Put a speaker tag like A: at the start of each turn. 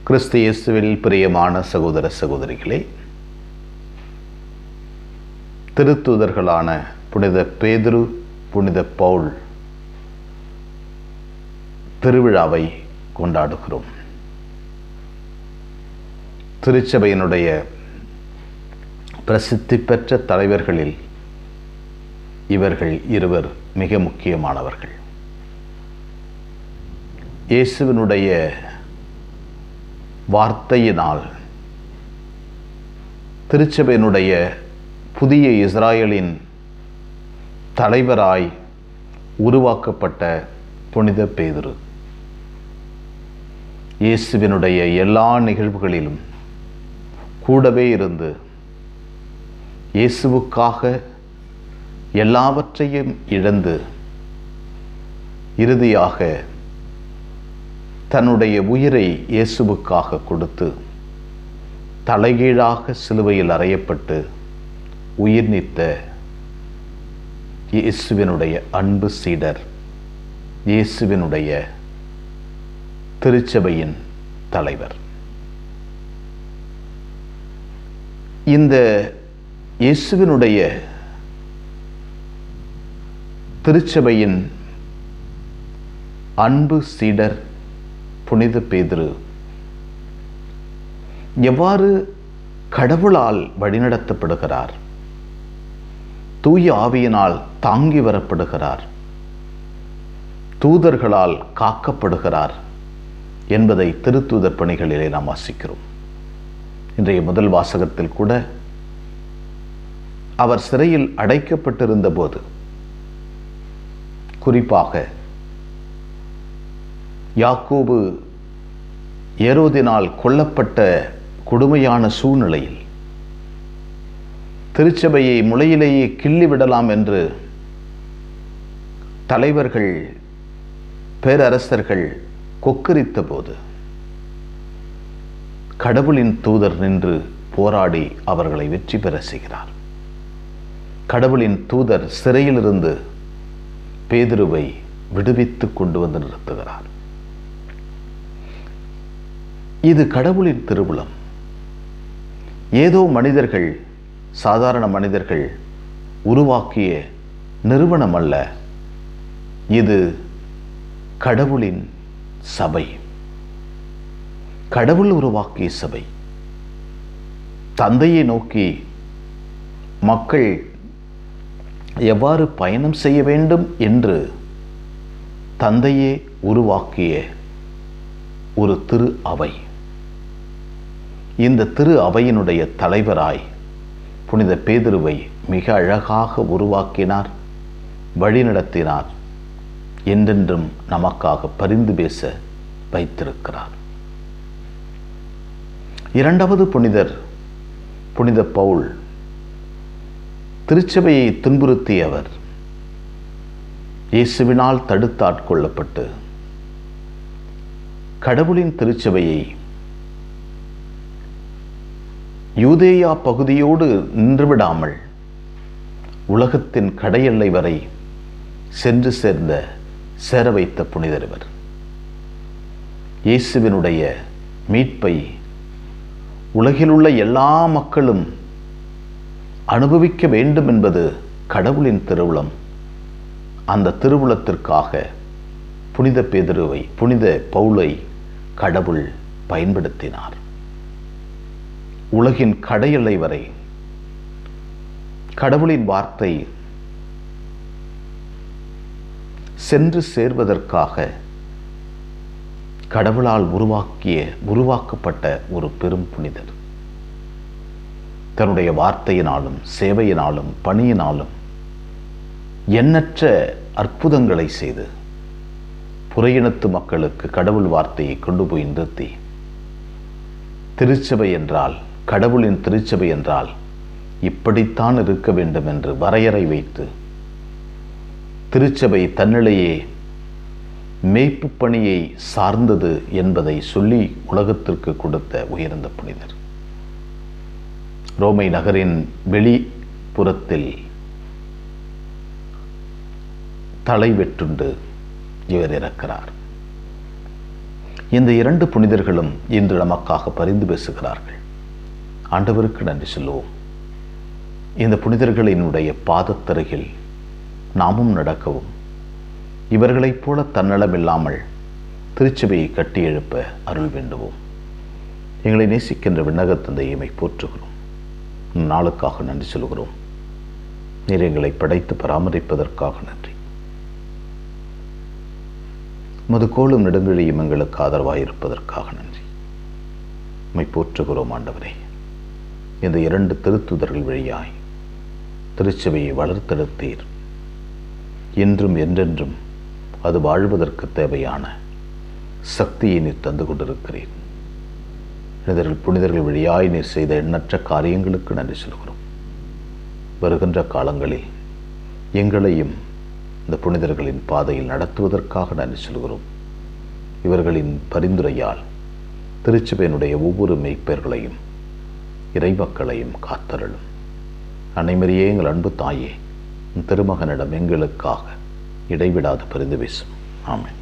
A: கிறிஸ்து இயேசுவில் பிரியமான சகோதர சகோதரிகளே, திருத்தூதர்களான புனித பேதுரு, புனித பவுல் திருவிழாவை கொண்டாடுகிறோம். திருச்சபையினுடைய பிரசித்தி பெற்ற தலைவர்களில் இவர்கள் இருவர் மிக முக்கியமானவர்கள். இயேசுவினுடைய வார்த்தையினால் திருச்சபையினுடைய புதிய இஸ்ராயலின் தலைவராய் உருவாக்கப்பட்ட புனித பேதுரு இயேசுவினுடைய எல்லா நிகழ்வுகளிலும் கூடவே இருந்து இயேசுவுக்காக எல்லாவற்றையும் இழந்து இறுதியாக தன்னுடைய உயிரை இயேசுவுக்காக கொடுத்து தலைகீழாக சிலுவையில் அறையப்பட்டு உயிர் நீத்த இயேசுவினுடைய அன்பு சீடர், இயேசுவினுடைய திருச்சபையின் தலைவர். இந்த இயேசுவினுடைய திருச்சபையின் அன்பு சீடர் புனித பேதுரு எவ்வாறு கடவுளால் வழிநடத்தப்படுகிறார், தூய ஆவியினால் தாங்கி வரப்படுகிறார், தூதர்களால் காக்கப்படுகிறார் என்பதை திருத்தூதர் பணிகளிலே நாம் வாசிக்கிறோம். இன்றைய முதல் வாசகத்தில் கூட அவர் சிறையில் அடைக்கப்பட்டிருந்த போது, குறிப்பாக யாக்கோபு ஏரோதினால் கொல்லப்பட்ட கொடுமையான சூழ்நிலையில் திருச்சபையை முளையிலேயே கிள்ளிவிடலாம் என்று தலைவர்கள், பேரரசர்கள் கொக்கரித்த போது கடவுளின் தூதர் நின்று போராடி அவர்களை வெற்றி பெற செய்கிறார். கடவுளின் தூதர் சிறையிலிருந்து பேதுருவை விடுவித்து கொண்டு வந்து நிறுத்துகிறார். இது கடவுளின் திருவுளம். ஏதோ மனிதர்கள், சாதாரண மனிதர்கள் உருவாக்கிய நிறுவனம் அல்ல. இது கடவுளின் சபை, கடவுள் உருவாக்கிய சபை. தந்தையை நோக்கி மக்கள் எவ்வாறு பயணம் செய்ய வேண்டும் என்று தந்தையே உருவாக்கிய ஒரு திரு அவை. இந்த திரு அவையினுடைய தலைவராய் புனித பேதுருவை மிக அழகாக உருவாக்கினார், வழிநடத்தினார், என்றென்றும் நமக்காக பரிந்து பேச வைத்திருக்கிறார். இரண்டாவது புனிதர் புனித பவுல் திருச்சபையை துன்புறுத்தியவர். இயேசுவினால் தடுத்தாட்கொள்ளப்பட்டு கடவுளின் திருச்சபையை யூதேயா பகுதியோடு நின்றுவிடாமல் உலகத்தின் கடையெல்லை வரை சென்று சேர வைத்த புனிதர் இவர். இயேசுவினுடைய மீட்பை உலகிலுள்ள எல்லா மக்களும் அனுபவிக்க வேண்டும் என்பது கடவுளின் திருவுளம். அந்த திருவுளத்திற்காக புனித பேதுருவை, புனித பவுலை கடவுள் பயன்படுத்தினார். உலகின் கடையெல்லை வரை கடவுளின் வார்த்தை சென்று சேர்வதற்காக கடவுளால் உருவாக்கப்பட்ட ஒரு பெரும் புனிதர். தன்னுடைய வார்த்தையினாலும் சேவையினாலும் பணியினாலும் எண்ணற்ற அற்புதங்களை செய்து புறையினத்து மக்களுக்கு கடவுள் வார்த்தையை கொண்டு போய் நிறுத்தி, திருச்சபை என்றால், கடவுளின் திருச்சபை என்றால் இப்படித்தான் இருக்க வேண்டும் என்று வரையறை வைத்து திருச்சபை தன்னிலேயே மேய்ப்பு பணியை சார்ந்தது என்பதை சொல்லி உலகத்திற்கு கொடுத்த உயர்ந்த புனிதர். ரோமை நகரின் வெளிப்புறத்தில் தலை வெட்டுண்டு இவர் இறக்கிறார். இந்த 2 புனிதர்களும் இன்று நமக்காக பரிந்து பேசுகிறார்கள். ஆண்டவருக்கு நன்றி சொல்லுவோம். இந்த புனிதர்களினுடைய பாதத்தருகில் நாமும் நடக்கவும், இவர்களைப் போல தன்னலமில்லாமல் திருச்சபையை கட்டி எழுப்ப அருள் வேண்டுவோம். எங்களை நேசிக்கின்ற விண்ணக தந்தையை போற்றுகிறோம். நாளுக்காக நன்றி சொல்கிறோம். நீர் எங்களை படைத்து பராமரிப்பதற்காக நன்றி. மதுகோளும் நெடுங்கழியும் எங்களுக்கு ஆதரவாயிருப்பதற்காக நன்றி. உம்மை போற்றுகிறோம் ஆண்டவரே. இந்த 2 திருத்துதர்கள் வழியாய் திருச்சபையை வளர்த்தெடுத்தீர். என்றும் என்றென்றும் அது வாழ்வதற்கு தேவையான சக்தியை நீர் தந்து கொண்டிருக்கிறீர். புனிதர்கள் வழியாய் நீர் செய்த எண்ணற்ற காரியங்களுக்கு நன்றி சொல்கிறோம். வருகின்ற காலங்களில் எங்களையும் இந்த புனிதர்களின் பாதையில் நடத்துவதற்காக நன்றி சொல்கிறோம். இவர்களின் பரிந்துரையால் திருச்சபையினுடைய ஒவ்வொரு மெய்ப்பெயர்களையும் இறைமக்களையும் காத்தருளும். அனைமரியே எங்கள் அன்பு தாயே, திருமகனிடம் எங்களுக்காக இடைவிடாது பரிந்து பேசும். ஆமென்.